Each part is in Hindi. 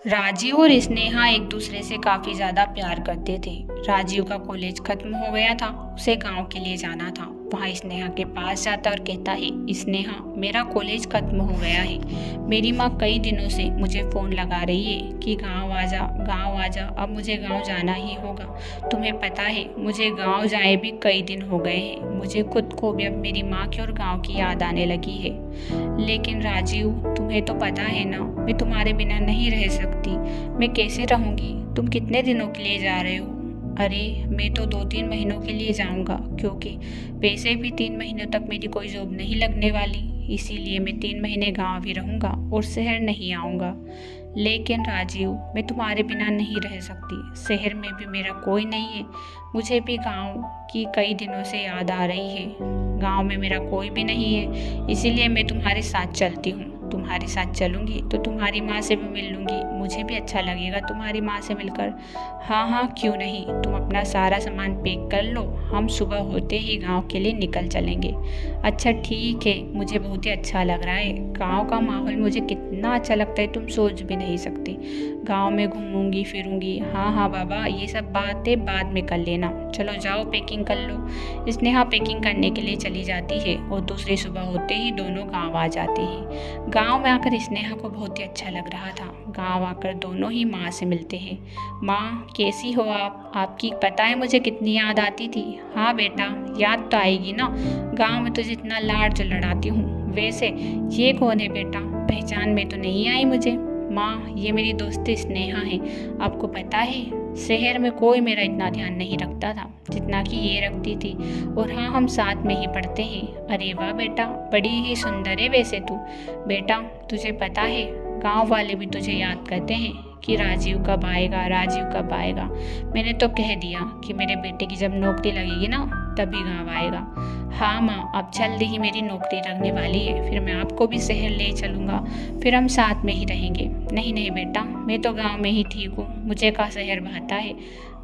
राजीव और स्नेहा एक दूसरे से काफी ज्यादा प्यार करते थे। राजीव का कॉलेज खत्म हो गया था, उसे गांव के लिए जाना था। वहाँ स्नेहा के पास जाता और कहता है, स्नेहा मेरा कॉलेज खत्म हो गया है। मेरी माँ कई दिनों से मुझे फोन लगा रही है कि गांव आ जा, गांव आ जा। अब मुझे गांव जाना ही होगा। तुम्हें पता है मुझे गांव जाए भी कई दिन हो गए हैं। मुझे खुद को भी अब मेरी माँ की और गांव की याद आने लगी है। लेकिन राजीव, तुम्हें तो पता है ना, मैं तुम्हारे बिना नहीं रह सकती। मैं कैसे रहूंगी? तुम कितने दिनों के लिए जा रहे हो? अरे मैं तो 2-3 महीनों के लिए जाऊंगा, क्योंकि वैसे भी 3 महीनों तक मेरी कोई जॉब नहीं लगने वाली। इसीलिए मैं 3 महीने गांव ही रहूंगा और शहर नहीं आऊंगा। लेकिन राजीव, मैं तुम्हारे बिना नहीं रह सकती। शहर में भी मेरा कोई नहीं है। मुझे भी गांव की कई दिनों से याद आ रही है। गांव में मेरा कोई भी नहीं है, इसीलिए मैं तुम्हारे साथ चलती हूँ। तुम्हारे साथ चलूंगी तो तुम्हारी माँ से भी मिल लूंगी। मुझे भी अच्छा लगेगा तुम्हारी माँ से मिलकर। हाँ हाँ, क्यों नहीं। तुम अपना सारा सामान पैक कर लो, हम सुबह होते ही गांव के लिए निकल चलेंगे। अच्छा ठीक है, मुझे बहुत ही अच्छा लग रहा है। गांव का माहौल मुझे कितना अच्छा लगता है, तुम सोच भी नहीं सकते। गांव में घूमूंगी फिरूंगी। हाँ हाँ बाबा, ये सब बातें बाद में कर लेना। चलो जाओ, पैकिंग कर लो। स्नेहा पैकिंग करने के लिए चली जाती है और दूसरी सुबह होते ही दोनों गाँव आ जाते हैं। गांव में आकर स्नेहा को बहुत ही अच्छा लग रहा था। गांव आकर दोनों ही माँ से मिलते हैं। माँ कैसी हो आप? आपकी पता है मुझे कितनी याद आती थी। हाँ बेटा, याद तो आएगी ना। गांव में तुझे इतना लाड जो लड़ाती हूँ। वैसे ये कौन है बेटा? पहचान में तो नहीं आई मुझे। माँ, ये मेरी दोस्त स्नेहा है। आपको पता है शहर में कोई मेरा इतना ध्यान नहीं रखता था जितना कि ये रखती थी। और हाँ, हम साथ में ही पढ़ते हैं। अरे वाह बेटा, बड़ी ही सुंदर है वैसे तू। बेटा तुझे पता है गांव वाले भी तुझे याद करते हैं कि राजीव कब आएगा, राजीव कब आएगा। मैंने तो कह दिया कि मेरे बेटे की जब नौकरी लगेगी ना तभी गांव आएगा। हाँ माँ, अब जल्दी ही मेरी नौकरी लगने वाली है, फिर मैं आपको भी शहर ले चलूँगा। फिर हम साथ में ही रहेंगे। नहीं नहीं बेटा, मैं तो गांव में ही ठीक हूँ। मुझे का शहर भाता है।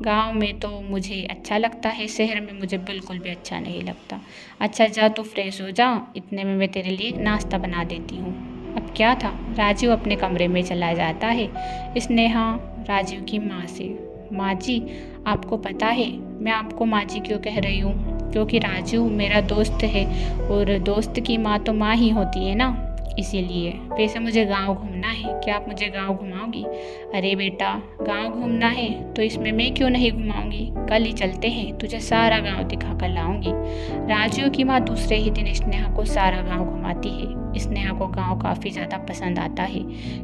गांव में तो मुझे अच्छा लगता है, शहर में मुझे बिल्कुल भी अच्छा नहीं लगता। अच्छा जा, तू फ्रेश हो जा, इतने में मैं तेरे लिए नाश्ता बना देती हूँ। अब क्या था, राजीव अपने कमरे में चला जाता है। स्नेहा राजीव की माँ से, माँ जी आपको पता है मैं आपको माँ जी क्यों कह रही हूँ? क्योंकि राजीव मेरा दोस्त है और दोस्त की माँ तो माँ ही होती है ना, इसीलिए। वैसे मुझे गांव घूमना है, क्या आप मुझे गांव घुमाओगी? अरे बेटा, गांव घूमना है तो इसमें मैं क्यों नहीं घुमाऊंगी। कल ही चलते हैं, तुझे सारा गांव दिखा कर लाऊंगी। राजीव की माँ दूसरे ही दिन स्नेहा को सारा गांव घुमाती है। स्नेहा को गांव काफ़ी ज़्यादा पसंद आता है।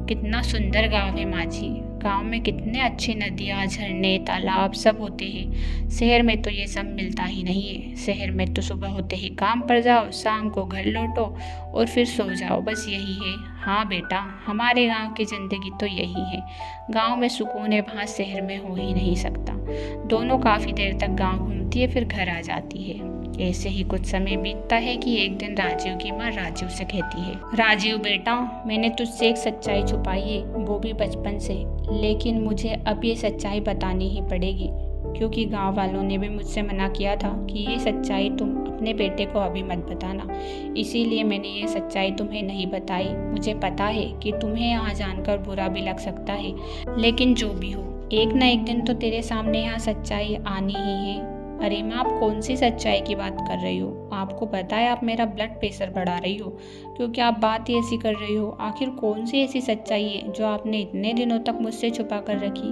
कितना सुंदर गांव है माँ जी। गांव में कितने अच्छी नदियाँ, झरने, तालाब सब होते हैं। शहर में तो ये सब मिलता ही नहीं है। शहर में तो सुबह होते ही काम पर जाओ, शाम को घर लौटो और फिर सो जाओ, बस यही है। हाँ बेटा, हमारे गांव की ज़िंदगी तो यही है। गांव में सुकून है, वहाँ शहर में हो ही नहीं सकता। दोनों काफ़ी देर तक गांव घूमती है, फिर घर आ जाती है। ऐसे ही कुछ समय बीतता है कि एक दिन राजीव की माँ राजीव से कहती है, राजीव बेटा, मैंने तुझसे एक सच्चाई छुपाई है, वो भी बचपन से। लेकिन मुझे अब ये सच्चाई बतानी ही पड़ेगी, क्योंकि गांव वालों ने भी मुझसे मना किया था कि ये सच्चाई तुम अपने बेटे को अभी मत बताना। इसीलिए मैंने ये सच्चाई तुम्हें नहीं बताई। मुझे पता है कि तुम्हें यहाँ जानकर बुरा भी लग सकता है, लेकिन जो भी हो, एक ना एक दिन तो तेरे सामने यहाँ सच्चाई आनी ही है। अरे माँ, आप कौन सी सच्चाई की बात कर रही हो? आपको पता है आप मेरा ब्लड प्रेशर बढ़ा रही हो, क्योंकि आप बात ही ऐसी कर रही हो। आखिर कौन सी ऐसी सच्चाई है जो आपने इतने दिनों तक मुझसे छुपा कर रखी?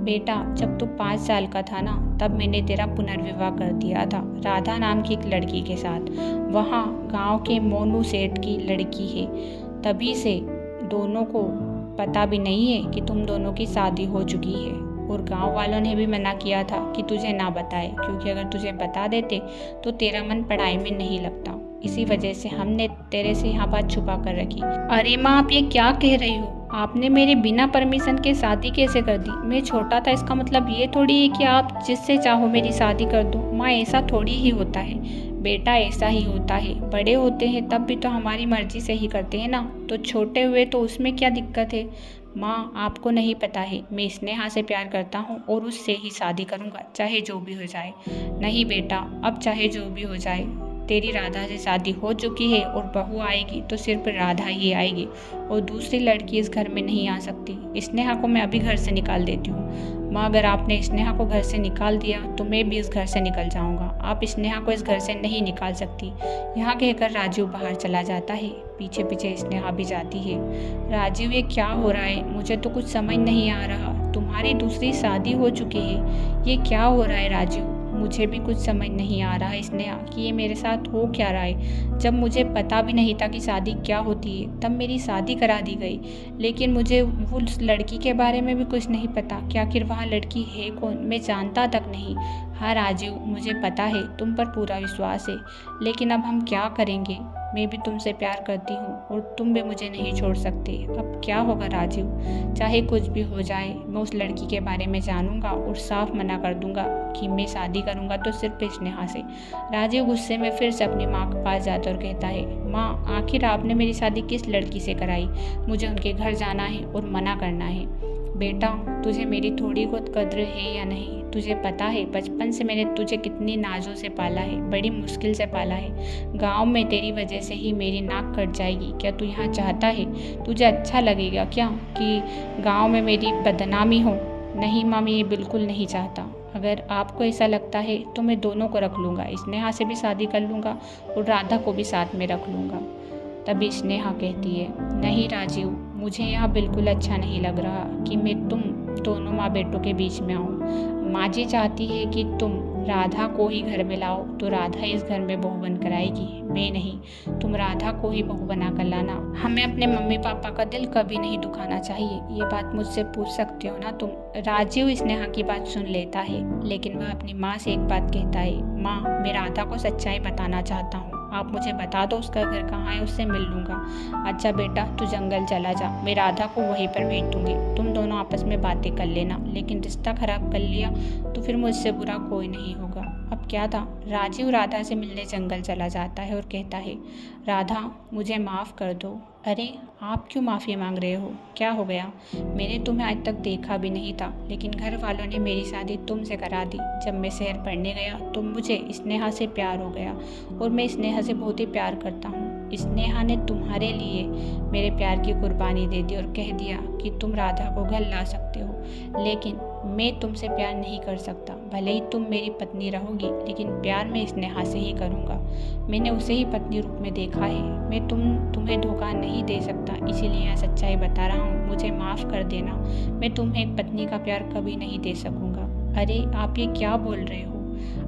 बेटा, जब तू 5 साल का था ना, तब मैंने तेरा पुनर्विवाह कर दिया था राधा नाम की एक लड़की के साथ। वहाँ गांव के मोनू सेठ की लड़की है। तभी से दोनों को पता भी नहीं है कि तुम दोनों की शादी हो चुकी है। और गांव वालों ने भी मना किया था कि तुझे ना बताए, क्योंकि अगर तुझे बता देते तो तेरा मन पढ़ाई में नहीं लगता। इसी वजह से हमने तेरे से यहाँ बात छुपा कर रखी। अरे माँ, आप ये क्या कह रही हो? आपने मेरे बिना परमिशन के शादी कैसे कर दी? मैं छोटा था, इसका मतलब ये थोड़ी है कि आप जिससे चाहो मेरी शादी कर दो। माँ, ऐसा थोड़ी ही होता है। बेटा, ऐसा ही होता है। बड़े होते हैं तब भी तो हमारी मर्जी से ही करते हैं ना, तो छोटे हुए तो उसमें क्या दिक्कत है? माँ, आपको नहीं पता है, मैं स्नेहा से प्यार करता हूँ और उससे ही शादी करूँगा, चाहे जो भी हो जाए। नहीं बेटा, अब चाहे जो भी हो जाए, तेरी राधा से शादी हो चुकी है और बहू आएगी तो सिर्फ राधा ही आएगी और दूसरी लड़की इस घर में नहीं आ सकती। स्नेहा को मैं अभी घर से निकाल देती हूँ। माँ, अगर आपने स्नेहा को घर से निकाल दिया तो मैं भी इस घर से निकल जाऊंगा। आप स्नेहा को इस घर से नहीं निकाल सकती। यहाँ कहकर राजीव बाहर चला जाता है। पीछे पीछे स्नेहा भी जाती है। राजीव, ये क्या हो रहा है? मुझे तो कुछ समझ नहीं आ रहा। तुम्हारी दूसरी शादी हो चुकी है, ये क्या हो रहा है राजीव? मुझे भी कुछ समझ नहीं आ रहा है स्नेहा कि ये मेरे साथ हो क्या रहा है। जब मुझे पता भी नहीं था कि शादी क्या होती है तब मेरी शादी करा दी गई, लेकिन मुझे वो लड़की के बारे में भी कुछ नहीं पता कि आखिर वहाँ लड़की है कौन, मैं जानता तक नहीं। हाँ राजीव, मुझे पता है तुम पर पूरा विश्वास है, लेकिन अब हम क्या करेंगे? मैं भी तुमसे प्यार करती हूँ और तुम भी मुझे नहीं छोड़ सकते। अब क्या होगा राजीव? चाहे कुछ भी हो जाए, मैं उस लड़की के बारे में जानूंगा और साफ मना कर दूंगा कि मैं शादी करूंगा तो सिर्फ स्नेहा से। राजीव गुस्से में फिर से अपनी माँ के पास जाता और कहता है, माँ, आखिर आपने मेरी शादी किस लड़की से कराई? मुझे उनके घर जाना है और मना करना है। बेटा, तुझे मेरी थोड़ी बहुत कद्र है या नहीं? तुझे पता है बचपन से मैंने तुझे कितनी नाजों से पाला है, बड़ी मुश्किल से पाला है। गांव में तेरी वजह से ही मेरी नाक कट जाएगी। क्या तू यहाँ चाहता है? तुझे अच्छा लगेगा क्या कि गांव में मेरी बदनामी हो? नहीं माँ, मैं ये बिल्कुल नहीं चाहता। अगर आपको ऐसा लगता है तो मैं दोनों को रख लूँगा, स्नेहा से भी शादी कर लूँगा और राधा को भी साथ में रख लूँगा। तभी स्नेहा कहती है, नहीं राजीव, मुझे यहाँ बिल्कुल अच्छा नहीं लग रहा कि मैं तुम दोनों माँ बेटों के बीच में आऊँ। माँ जी चाहती है कि तुम राधा को ही घर में लाओ तो राधा इस घर में बहू बनकर आएगी, मैं नहीं। तुम राधा को ही बहू बना कर लाना। हमें अपने मम्मी पापा का दिल कभी नहीं दुखाना चाहिए। ये बात मुझसे पूछ सकते हो ना तुम? राजीव स्नेहा की बात सुन लेता है, लेकिन वह अपनी माँ से एक बात कहता है, माँ, मैं राधा को सच्चाई बताना चाहता हूँ। आप मुझे बता दो उसका घर कहाँ है, उससे मिल लूँगा। अच्छा बेटा, तू जंगल चला जा, मैं राधा को वहीं पर भेज दूँगी। तुम दोनों आपस में बातें कर लेना, लेकिन रिश्ता खराब कर लिया तो फिर मुझसे बुरा कोई नहीं होगा। अब क्या था, राजीव राधा से मिलने जंगल चला जाता है और कहता है, राधा, मुझे माफ़ कर दो। अरे, आप क्यों माफ़ी मांग रहे हो? क्या हो गया? मैंने तुम्हें आज तक देखा भी नहीं था, लेकिन घर वालों ने मेरी शादी तुमसे करा दी। जब मैं शहर पढ़ने गया तो मुझे स्नेहा से प्यार हो गया और मैं स्नेहा से बहुत ही प्यार करता हूँ। स्नेहा ने तुम्हारे लिए मेरे प्यार की कुर्बानी दे दी और कह दिया कि तुम राधा को घर ला सकते हो, लेकिन मैं तुमसे प्यार नहीं कर सकता। भले ही तुम मेरी पत्नी रहोगी, लेकिन प्यार मैं स्नेहा से ही करूँगा। मैंने उसे ही पत्नी रूप में देखा है। मैं तुम्हें धोखा नहीं दे सकता, इसीलिए यह सच्चाई बता रहा हूँ। मुझे माफ़ कर देना, मैं तुम्हें एक पत्नी का प्यार कभी नहीं दे सकूँगा। अरे, आप ये क्या बोल रहे हो?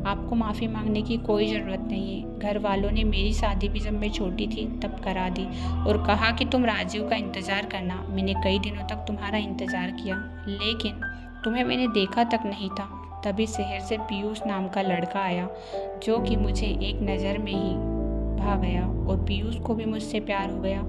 आपको माफ़ी मांगने की कोई ज़रूरत नहीं है। घर वालों ने मेरी शादी भी जब मैं छोटी थी तब करा दी और कहा कि तुम राजीव का इंतज़ार करना। मैंने कई दिनों तक तुम्हारा इंतज़ार किया, लेकिन तुम्हें मैंने देखा तक नहीं था। तभी शहर से पीयूष नाम का लड़का आया, जो कि मुझे एक नज़र में ही भा गया और पीयूष को भी मुझसे प्यार हो गया।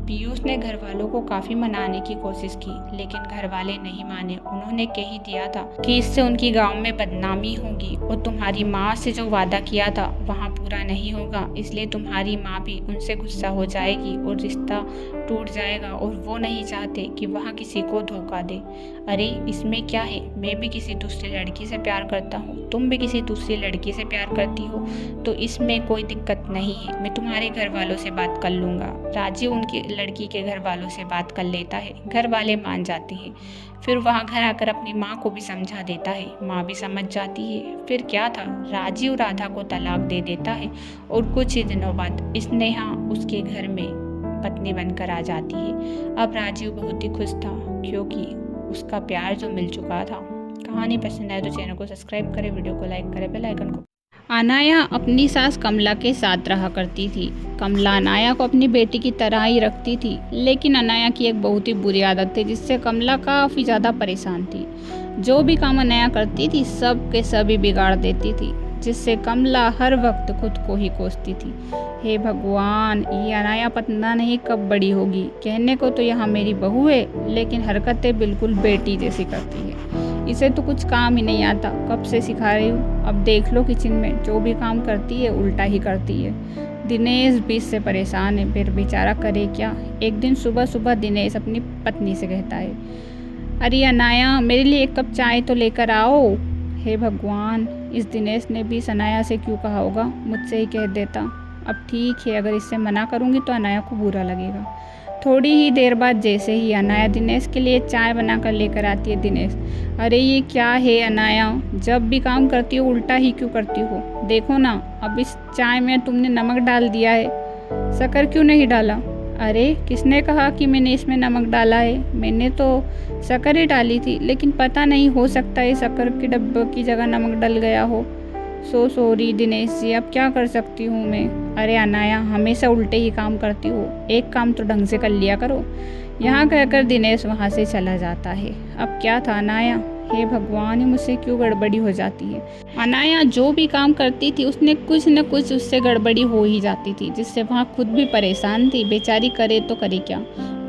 पीयूष ने घर वालों को काफ़ी मनाने की कोशिश की, लेकिन घर वाले नहीं माने। उन्होंने कह ही दिया था कि इससे उनकी गांव में बदनामी होगी और तुम्हारी माँ से जो वादा किया था वहाँ पूरा नहीं होगा, इसलिए तुम्हारी माँ भी उनसे गुस्सा हो जाएगी और रिश्ता टूट जाएगा और वो नहीं चाहते कि वहाँ किसी को धोखा दे। अरे, इसमें क्या है? मैं भी किसी दूसरी लड़की से प्यार करता हूँ, तुम भी किसी दूसरी लड़की से प्यार करती हो, तो इसमें कोई दिक्कत नहीं है। मैं तुम्हारे घर वालों से बात कर लूँगा। राजीव उनकी लड़की के घर वालों से बात कर लेता है। घर वाले मान जाते हैं। फिर वहाँ घर आकर अपनी माँ को भी समझा देता है। माँ भी समझ जाती है। फिर क्या था, राजीव राधा को तलाक दे देता है और कुछ ही दिनों बाद स्नेहा उसके घर में पत्नी बनकर आ जाती है। अब राजीव बहुत ही खुश था, क्योंकि उसका प्यार जो मिल चुका था। कहानी पसंद आए तो चैनल को सब्सक्राइब करें, वीडियो को लाइक करें, बेल आइकन को। अनाया अपनी सास कमला के साथ रहा करती थी। कमला अनाया को अपनी बेटी की तरह ही रखती थी, लेकिन अनाया की एक बहुत ही बुरी आदत थी जिससे कमला काफ़ी ज़्यादा परेशान थी। जो भी काम अनाया करती थी सब के सभी बिगाड़ देती थी, जिससे कमला हर वक्त खुद को ही कोसती थी। हे भगवान, ये अनाया पता नहीं कब बड़ी होगी। कहने को तो यहाँ मेरी बहू है, लेकिन हरकतें बिल्कुल बेटी जैसी करती है। इसे तो कुछ काम ही नहीं आता, कब से सिखा रही हूँ। अब देख लो किचन में जो भी काम करती है उल्टा ही करती है। दिनेश भी इससे परेशान है, फिर बेचारा करे क्या। एक दिन सुबह सुबह दिनेश अपनी पत्नी से कहता है, अरे अनाया, मेरे लिए एक कप चाय तो लेकर आओ। हे भगवान, इस दिनेश ने भी अनाया से क्यों कहा होगा, मुझसे ही कह देता। अब ठीक है, अगर इससे मना करूँगी तो अनाया को बुरा लगेगा। थोड़ी ही देर बाद जैसे ही अनाया दिनेश के लिए चाय बना कर लेकर आती है। दिनेश, अरे ये क्या है अनाया, जब भी काम करती हो उल्टा ही क्यों करती हो? देखो ना, अब इस चाय में तुमने नमक डाल दिया है, शक्कर क्यों नहीं डाला? अरे किसने कहा कि मैंने इसमें नमक डाला है? मैंने तो शक्कर ही डाली थी, लेकिन पता नहीं, हो सकता है शक्कर के डब्बे की जगह नमक डल गया हो। सो सॉरी दिनेश जी, अब क्या कर सकती हूँ मैं? अरे अनाया, हमेशा उल्टे ही काम करती हो, एक काम तो ढंग से कर लिया करो। यहाँ कहकर दिनेश वहाँ से चला जाता है। अब क्या था अनाया, हे भगवान, ये मुझसे क्यों गड़बड़ी हो जाती है? अनाया जो भी काम करती थी उसने कुछ न कुछ उससे गड़बड़ी हो ही जाती थी, जिससे वहाँ खुद भी परेशान थी। बेचारी करे तो करे क्या?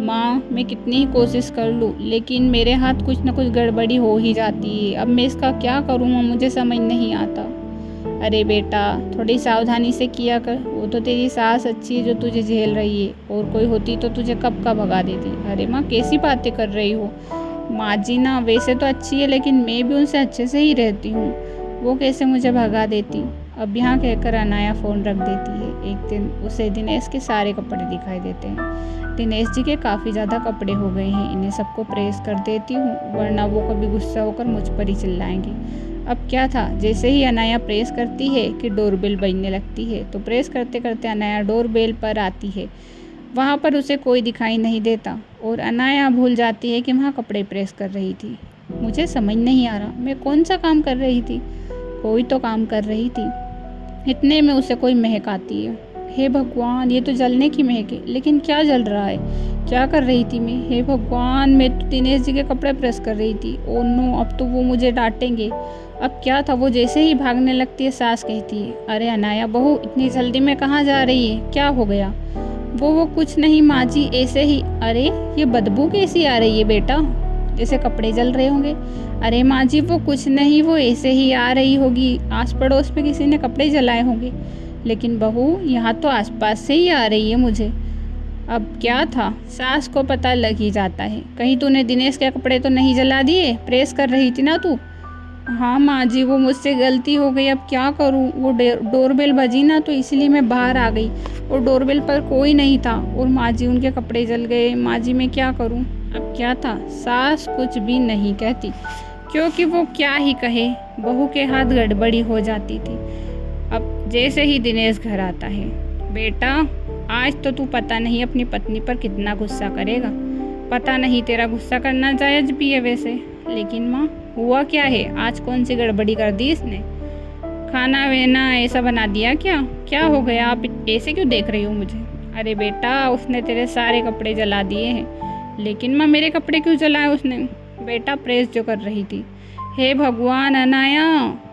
माँ, मैं कितनी ही कोशिश कर लूँ लेकिन मेरे हाथ कुछ न कुछ गड़बड़ी हो ही जाती है। अब मैं इसका क्या करूँ माँ, मुझे समझ नहीं आता। अरे बेटा, थोड़ी सावधानी से किया कर, वो तो तेरी सास अच्छी है जो तुझे झेल रही है, और कोई होती तो तुझे कब का भगा देती। अरे माँ, कैसी बातें कर रही हो? माँ जी ना वैसे तो अच्छी है, लेकिन मैं भी उनसे अच्छे से ही रहती हूँ, वो कैसे मुझे भगा देती? अब यहाँ कहकर अनाया फ़ोन रख देती है। एक दिन उसे दिनेश के सारे कपड़े दिखाई देते हैं। दिनेश जी के काफ़ी ज़्यादा कपड़े हो गए हैं, इन्हें सबको प्रेस कर देती हूँ, वरना वो कभी गुस्सा होकर मुझ पर ही चिल्लाएंगे। अब क्या था, जैसे ही अनाया प्रेस करती है कि डोरबेल बजने लगती है, तो प्रेस करते करते अनाया डोरबेल पर आती है। वहाँ पर उसे कोई दिखाई नहीं देता और अनाया भूल जाती है कि वहाँ कपड़े प्रेस कर रही थी। मुझे समझ नहीं आ रहा मैं कौन सा काम कर रही थी। कोई तो काम कर रही थी। इतने में उसे कोई महक आती है। हे भगवान, ये तो जलने की महक है, लेकिन क्या जल रहा है? क्या कर रही थी मैं? हे भगवान, मैं तो दिनेश जी के कपड़े प्रेस कर रही थी। ओ नो, अब तो वो मुझे डांटेंगे। अब क्या था, वो जैसे ही भागने लगती है सास कहती है, अरे अनाया बहू, इतनी जल्दी में कहाँ जा रही है? क्या हो गया? वो कुछ नहीं माँ जी, ऐसे ही। अरे ये बदबू कैसी आ रही है बेटा, जैसे कपड़े जल रहे होंगे। अरे माँ जी, वो कुछ नहीं, वो ऐसे ही आ रही होगी, आस पड़ोस में किसी ने कपड़े जलाए होंगे। लेकिन बहू, यहाँ तो आसपास से ही आ रही है मुझे। अब क्या था, सास को पता लग ही जाता है। कहीं तूने दिनेश के कपड़े तो नहीं जला दिए? प्रेस कर रही थी ना तू? हाँ माँ जी, वो मुझसे गलती हो गई, अब क्या करूँ? वो डोरबेल बजी ना, तो इसलिए मैं बाहर आ गई और डोरबेल पर कोई नहीं था और माँ जी उनके कपड़े जल गए। माँ जी मैं क्या करूँ? अब क्या था, सास कुछ भी नहीं कहती, क्योंकि वो क्या ही कहे, बहू के हाथ गड़बड़ी हो जाती थी। अब जैसे ही दिनेश घर आता है, बेटा आज तो तू पता नहीं अपनी पत्नी पर कितना गुस्सा करेगा। पता नहीं तेरा गुस्सा करना जायज़ भी है वैसे, लेकिन माँ हुआ क्या है, आज कौन सी गड़बड़ी कर दी इसने? खाना वेना ऐसा बना दिया क्या? क्या हो गया, आप ऐसे क्यों देख रही हो मुझे? अरे बेटा, उसने तेरे सारे कपड़े जला दिए हैं। लेकिन माँ मेरे कपड़े क्यों जलाए उसने? बेटा प्रेस जो कर रही थी। हे भगवान अनाया,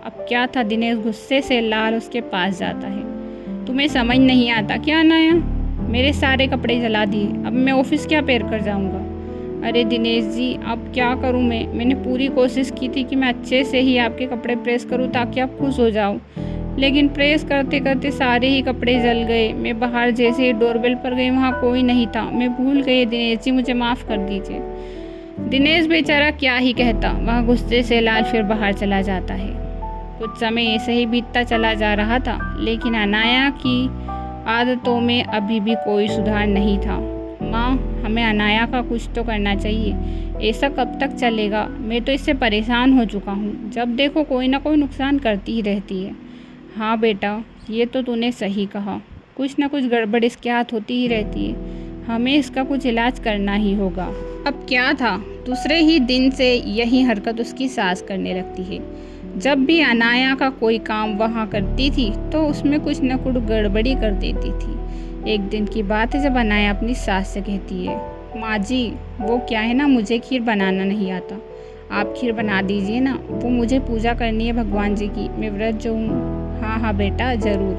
अब क्या था, दिनेश गुस्से से लाल उसके पास जाता है। तुम्हें समझ नहीं आता क्या अनाया? मेरे सारे कपड़े जला दिए, अब मैं ऑफिस क्या पहन कर जाऊँगा? अरे दिनेश जी, अब क्या करूं मैंने पूरी कोशिश की थी कि मैं अच्छे से ही आपके कपड़े प्रेस करूं ताकि आप खुश हो जाओ, लेकिन प्रेस करते करते सारे ही कपड़े जल गए। मैं बाहर जैसे ही डोरबेल पर गई, वहाँ कोई नहीं था, मैं भूल गई। दिनेश जी मुझे माफ़ कर दीजिए। दिनेश बेचारा क्या ही कहता, वह गुस्से से लाल फिर बाहर चला जाता है। कुछ समय ऐसे ही बीतता चला जा रहा था, लेकिन अनाया की आदतों में अभी भी कोई सुधार नहीं था। माँ, हमें अनाया का कुछ तो करना चाहिए, ऐसा कब तक चलेगा? मैं तो इससे परेशान हो चुका हूँ, जब देखो कोई ना कोई नुकसान करती ही रहती है। हाँ बेटा, ये तो तूने सही कहा, कुछ ना कुछ गड़बड़ इसके हाथ होती ही रहती है, हमें इसका कुछ इलाज करना ही होगा। अब क्या था, दूसरे ही दिन से यही हरकत उसकी सास करने लगती है। जब भी अनाया का कोई काम वहाँ करती थी तो उसमें कुछ न कुछ गड़बड़ी कर देती थी। एक दिन की बात है जब अनाया अपनी सास से कहती है, माँ जी वो क्या है ना, मुझे खीर बनाना नहीं आता, आप खीर बना दीजिए ना, वो मुझे पूजा करनी है भगवान जी की, मैं व्रत जो हूँ। हाँ हाँ बेटा ज़रूर,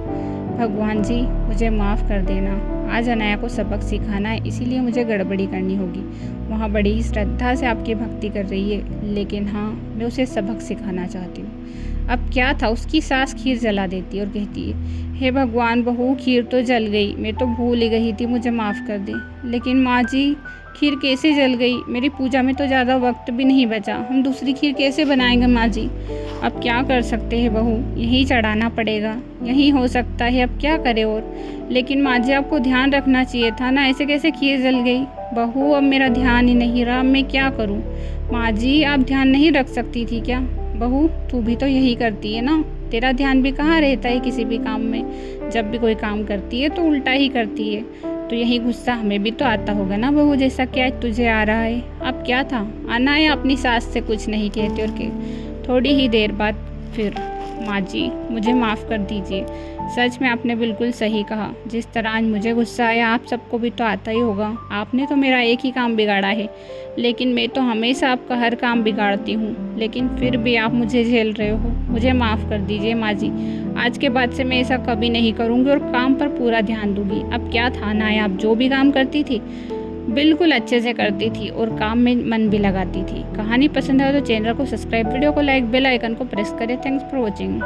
भगवान जी मुझे माफ़ कर देना, आज अनाया को सबक सिखाना है, इसीलिए मुझे गड़बड़ी करनी होगी। वहाँ बड़ी ही श्रद्धा से आपकी भक्ति कर रही है, लेकिन हाँ मैं उसे सबक सिखाना चाहती हूँ। अब क्या था, उसकी सास खीर जला देती और कहती है, हे भगवान बहू, खीर तो जल गई, मैं तो भूल ही गई थी, मुझे माफ़ कर दे। लेकिन माँ जी, खीर कैसे जल गई? मेरी पूजा में तो ज़्यादा वक्त भी नहीं बचा, हम दूसरी खीर कैसे बनाएंगे माँ जी? अब क्या कर सकते हैं बहू, यहीं चढ़ाना पड़ेगा, यहीं हो सकता है, अब क्या करें और। लेकिन माँ जी, आपको ध्यान रखना चाहिए था ना, ऐसे कैसे खीर जल गई? बहू, अब मेरा ध्यान ही नहीं रहा, मैं क्या करूँ? माँ जी, आप ध्यान नहीं रख सकती थी क्या? बहू, तू भी तो यही करती है ना, तेरा ध्यान भी कहाँ रहता है किसी भी काम में? जब भी कोई काम करती है तो उल्टा ही करती है, तो यही गुस्सा हमें भी तो आता होगा ना बहू, जैसा कि आज तुझे आ रहा है। अब क्या था, आना है अपनी सास से कुछ नहीं कहते और के थोड़ी ही देर बाद फिर, माँ जी मुझे माफ़ कर दीजिए, सच में आपने बिल्कुल सही कहा, जिस तरह आज मुझे गुस्सा आया आप सबको भी तो आता ही होगा। आपने तो मेरा एक ही काम बिगाड़ा है, लेकिन मैं तो हमेशा आपका हर काम बिगाड़ती हूँ, लेकिन फिर भी आप मुझे झेल रहे हो। मुझे माफ़ कर दीजिए माँ जी, आज के बाद से मैं ऐसा कभी नहीं करूँगी और काम पर पूरा ध्यान दूँगी। अब क्या था ना, आप जो भी काम करती थी बिल्कुल अच्छे से करती थी और काम में मन भी लगाती थी। कहानी पसंद आए तो चैनल को सब्सक्राइब, वीडियो को लाइक, बेल आइकन को प्रेस करें। Thanks for watching.